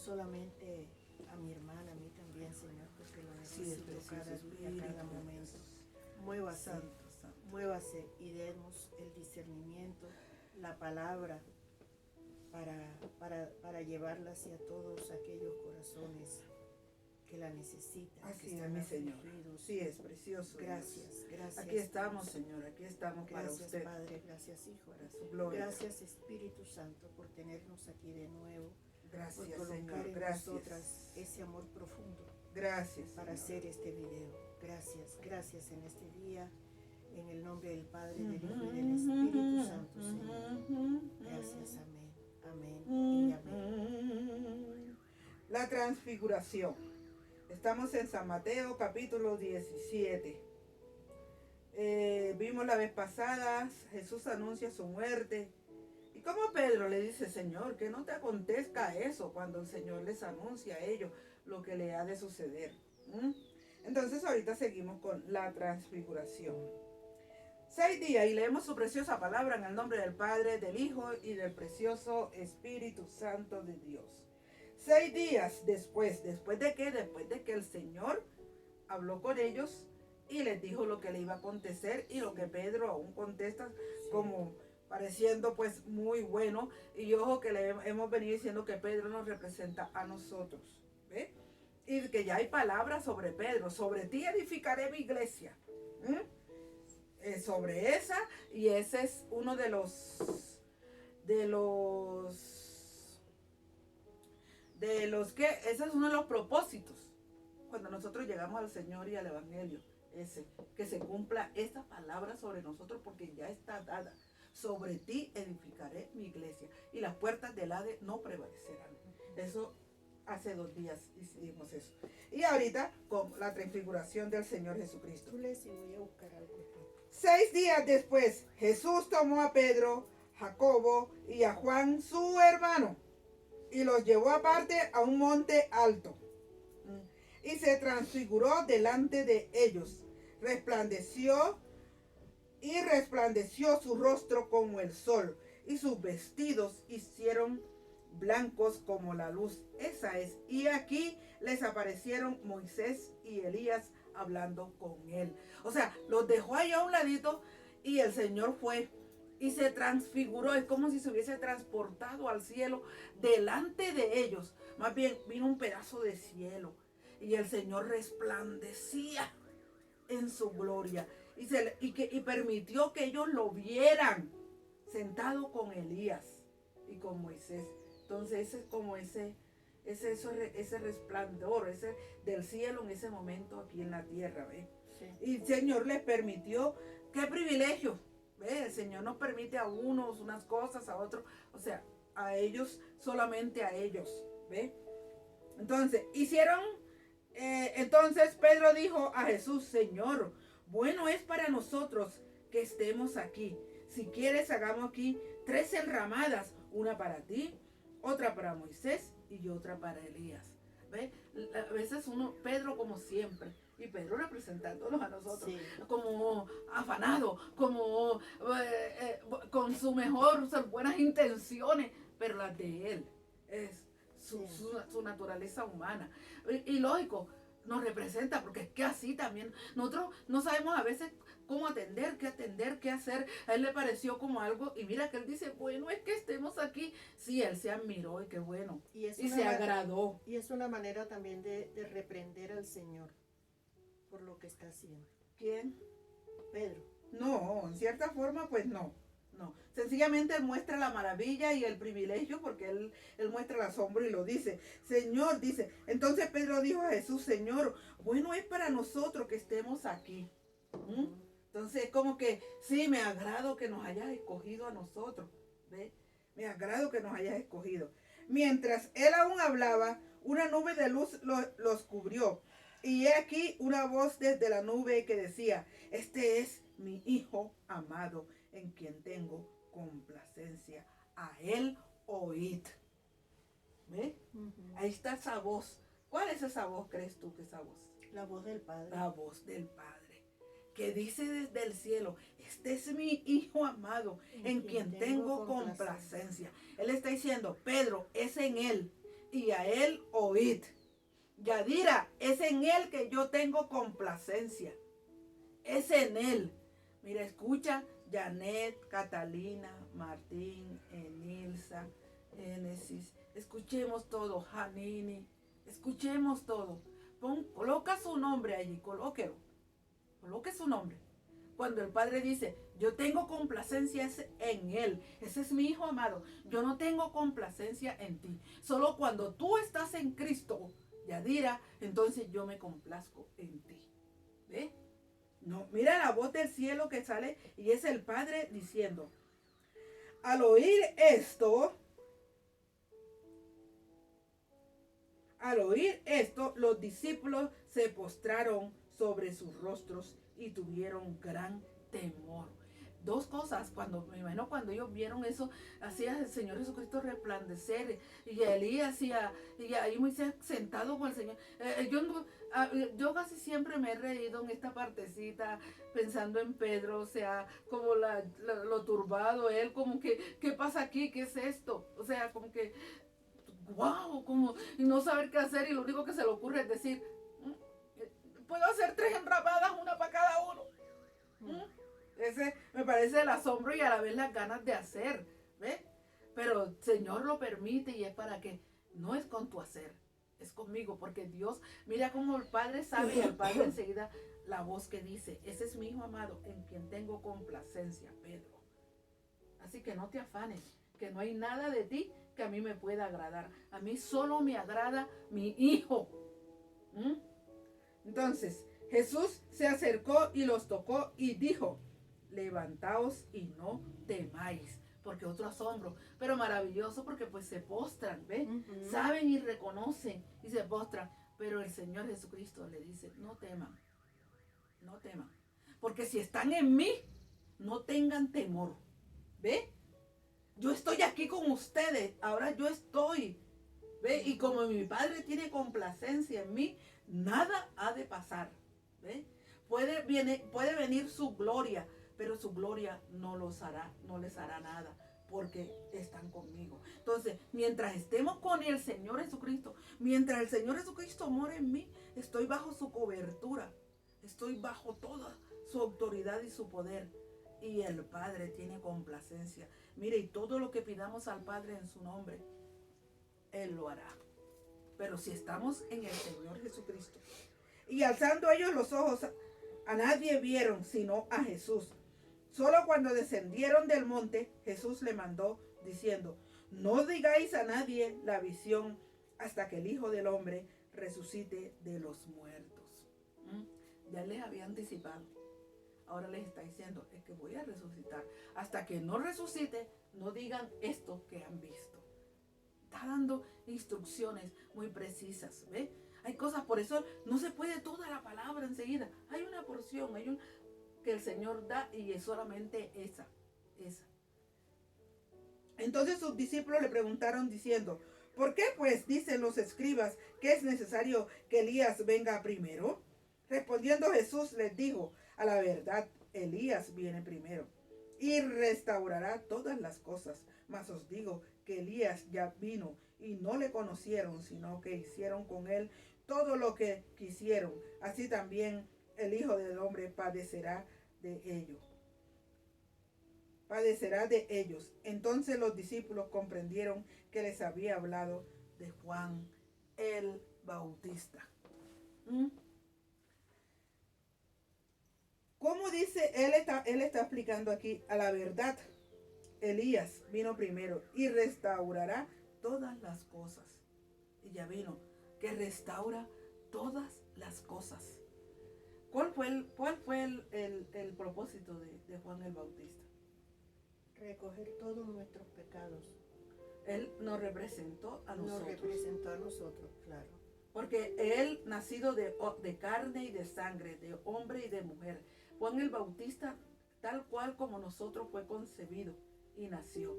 solamente a mi hermana, a mí también, Señor, porque lo Sí, necesito precioso cada día, Espíritu cada momento. Muévase, Santo, santo. muévase y demos el discernimiento, la palabra, para llevarla hacia todos aquellos corazones que la necesitan. Así es, mi Señor. Sí, es precioso. Gracias, gracias. Aquí estamos, Señor, aquí estamos para gracias, usted. Padre, gracias, Hijo. Para su gloria. Gracias, Espíritu Santo, por tenernos aquí de nuevo. Gracias, por colocar Señor. en Gracias. nosotras ese amor profundo. Gracias, para Señor. hacer este video. Gracias, gracias en este día. En el nombre del Padre, del Hijo y del Espíritu Santo, Señor. Gracias, amén. Amén y amén. La transfiguración. Estamos en San Mateo capítulo 17. Vimos la vez pasada, Jesús anuncia su muerte. Y como Pedro le dice, Señor, que no te acontezca eso cuando el Señor les anuncia a ellos lo que le ha de suceder. Entonces ahorita seguimos con la transfiguración. 6 días y leemos su preciosa palabra en el nombre del Padre, del Hijo y del precioso Espíritu Santo de Dios. 6 días después de que el Señor habló con ellos y les dijo lo que le iba a acontecer y lo que Pedro aún contesta como pareciendo pues muy bueno. Y ojo que le hemos venido diciendo que Pedro nos representa a nosotros. ¿Ve? Y que ya hay palabras sobre Pedro. Sobre ti edificaré mi iglesia. Sobre esa, y ese es uno de los que ese es uno de los propósitos cuando nosotros llegamos al Señor y al Evangelio, que se cumpla esta palabra sobre nosotros, porque ya está dada. Sobre ti edificaré mi iglesia y las puertas del Hades no prevalecerán. Eso hace 2 días hicimos eso. Y ahorita con la transfiguración del Señor Jesucristo. Tú lees y voy a buscar algo. 6 días después, Jesús tomó a Pedro, Jacobo y a Juan, su hermano, y los llevó aparte a un monte alto. Y se transfiguró delante de ellos. Resplandeció su rostro como el sol, y sus vestidos hicieron blancos como la luz. Esa es. Y aquí les aparecieron Moisés y Elías hablando con él. O sea, los dejó ahí a un ladito y el Señor fue y se transfiguró. Es como si se hubiese transportado al cielo delante de ellos. Más bien vino un pedazo de cielo y el Señor resplandecía en su gloria y permitió que ellos lo vieran sentado con Elías y con Moisés. Entonces ese es como ese resplandor, ese del cielo en ese momento aquí en la tierra, ¿ve? Sí. Y el Señor les permitió, qué privilegio, ¿ve? El Señor nos permite a unos unas cosas, a otros, o sea, a ellos, solamente a ellos, ¿ve? Entonces, entonces Pedro dijo a Jesús, Señor, bueno es para nosotros que estemos aquí. Si quieres, hagamos aquí 3 enramadas, una para ti, otra para Moisés y otra para Elías. ¿Ve? A veces Pedro como siempre, y Pedro representándonos a nosotros, sí, como afanado, como con sus buenas intenciones, pero las de él es su naturaleza humana. Y lógico, nos representa, porque es que así también nosotros no sabemos a veces cómo atender, qué hacer. A él le pareció como algo, y mira que él dice, bueno, es que estemos aquí. Sí, él se admiró y qué bueno, y se agradó. Y es una manera también de reprender al Señor por lo que está haciendo. ¿Quién? Pedro. No, en cierta forma pues no. Sencillamente él muestra la maravilla y el privilegio, porque él muestra el asombro y lo dice. Señor, dice. Entonces Pedro dijo a Jesús, Señor, bueno es para nosotros que estemos aquí. Entonces como que sí, me agrado que nos hayas escogido a nosotros. ¿Ve? Me agrado que nos hayas escogido. Mientras él aún hablaba, una nube de luz los cubrió. Y he aquí una voz desde la nube que decía, este es mi Hijo amado, en quien tengo complacencia. A él oíd. ¿Ve? Ahí está esa voz. ¿Cuál es esa voz, crees tú que esa voz? La voz del Padre. La voz del Padre. Que dice desde el cielo, este es mi Hijo amado, en quien tengo complacencia. Él está diciendo, Pedro, es en él y a él oíd. Yadira, es en él que yo tengo complacencia. Es en él. Mira, escucha, Janet, Catalina, Martín, Enilsa, Génesis. Escuchemos todo, Janini. Escuchemos todo. Coloca su nombre allí, colóquelo. Coloque su nombre. Cuando el Padre dice, yo tengo complacencia en él. Ese es mi hijo amado. Yo no tengo complacencia en ti. Solo cuando tú estás en Cristo, Yadira, entonces yo me complazco en ti. ¿Ve? No, mira la voz del cielo que sale y es el Padre diciendo, al oír esto, los discípulos se postraron sobre sus rostros y tuvieron gran temor. Dos cosas, me imagino cuando ellos vieron eso, hacía el Señor Jesucristo resplandecer y Elías y ahí Moisés sentado con el Señor. Yo casi siempre me he reído en esta partecita pensando en Pedro, o sea, como lo turbado él, como que, ¿qué pasa aquí? ¿Qué es esto? O sea, como que, wow, como no saber qué hacer y lo único que se le ocurre es decir, puedo hacer 3 enramadas, una para cada uno. Ese me parece el asombro y a la vez las ganas de hacer, ¿ves? Pero el Señor lo permite y es para que no es con tu hacer, es conmigo, porque Dios, mira cómo el Padre sabe y el Padre enseguida la voz que dice, ese es mi hijo amado en quien tengo complacencia, Pedro. Así que no te afanes, que no hay nada de ti que a mí me pueda agradar. A mí solo me agrada mi hijo. Entonces, Jesús se acercó y los tocó y dijo, levantaos y no temáis. Porque otro asombro, pero maravilloso porque pues se postran, ¿ves? Saben y reconocen y se postran. Pero el Señor Jesucristo le dice, no teman, no teman. Porque si están en mí, no tengan temor. ¿Ve? Yo estoy aquí con ustedes, ahora yo estoy. ¿Ve? Y como mi Padre tiene complacencia en mí, nada ha de pasar. ¿Ve? Puede venir su gloria, pero su gloria no les hará nada, porque están conmigo. Entonces, mientras estemos con el Señor Jesucristo, mientras el Señor Jesucristo mora en mí, estoy bajo su cobertura, estoy bajo toda su autoridad y su poder. Y el Padre tiene complacencia. Mire, y todo lo que pidamos al Padre en su nombre, Él lo hará. Pero si estamos en el Señor Jesucristo. Y alzando ellos los ojos, a nadie vieron sino a Jesús. Solo cuando descendieron del monte, Jesús le mandó diciendo, no digáis a nadie la visión hasta que el Hijo del Hombre resucite de los muertos. Ya les había anticipado. Ahora les está diciendo, es que voy a resucitar. Hasta que no resucite, no digan esto que han visto. Está dando instrucciones muy precisas, ¿ve? Hay cosas, por eso no se puede toda la palabra enseguida. Hay una porción, que el Señor da y es solamente esa. Entonces sus discípulos le preguntaron diciendo, ¿por qué pues dicen los escribas que es necesario que Elías venga primero? Respondiendo Jesús les dijo, a la verdad, Elías viene primero y restaurará todas las cosas. Mas os digo que Elías ya vino y no le conocieron, sino que hicieron con él todo lo que quisieron. Así también el Hijo del Hombre padecerá de ellos. Entonces los discípulos comprendieron que les había hablado de Juan el Bautista. ¿Cómo dice? Él está explicando aquí, a la verdad, Elías vino primero y restaurará todas las cosas. Y ya vino, que restaura todas las cosas. ¿Cuál fue el propósito de Juan el Bautista? Recoger todos nuestros pecados. Él nos representó a nosotros. Nos representó a nosotros, claro. Porque él, nacido de carne y de sangre, de hombre y de mujer. Juan el Bautista, tal cual como nosotros, fue concebido y nació.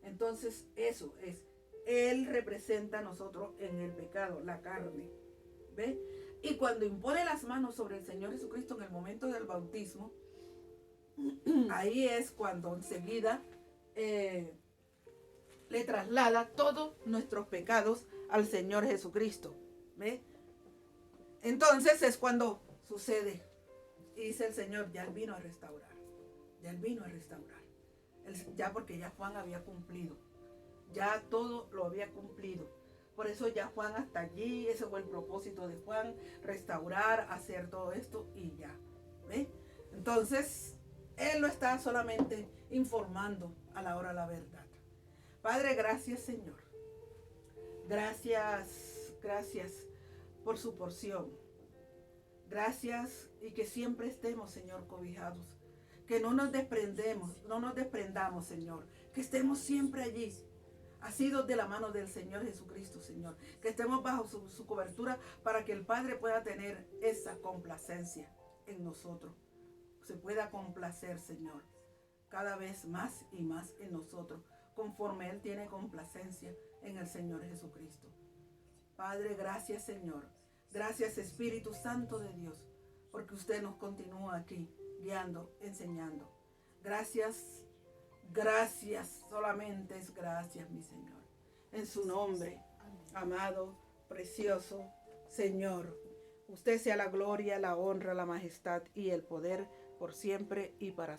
Entonces, eso es. Él representa a nosotros en el pecado, la carne. ¿Ve? Y cuando impone las manos sobre el Señor Jesucristo en el momento del bautismo, ahí es cuando enseguida le traslada todos nuestros pecados al Señor Jesucristo. ¿Ve? Entonces es cuando sucede. Y dice el Señor, ya Él vino a restaurar. Ya Él vino a restaurar. Ya porque ya Juan había cumplido. Ya todo lo había cumplido. Por eso ya Juan hasta allí, ese fue el propósito de Juan, restaurar, hacer todo esto y ya. ¿Ve? Entonces, Él lo está solamente informando a la hora de la verdad. Padre, gracias Señor. Gracias por su porción. Gracias y que siempre estemos, Señor, cobijados. Que no nos desprendamos, Señor. Que estemos siempre allí, asidos de la mano del Señor Jesucristo, Señor. Que estemos bajo su cobertura para que el Padre pueda tener esa complacencia en nosotros. Se pueda complacer, Señor, cada vez más y más en nosotros, conforme Él tiene complacencia en el Señor Jesucristo. Padre, gracias, Señor. Gracias, Espíritu Santo de Dios, porque usted nos continúa aquí, guiando, enseñando. Gracias, solamente es gracias, mi Señor. En su nombre, amado, precioso Señor. Usted sea la gloria, la honra, la majestad y el poder por siempre y para siempre.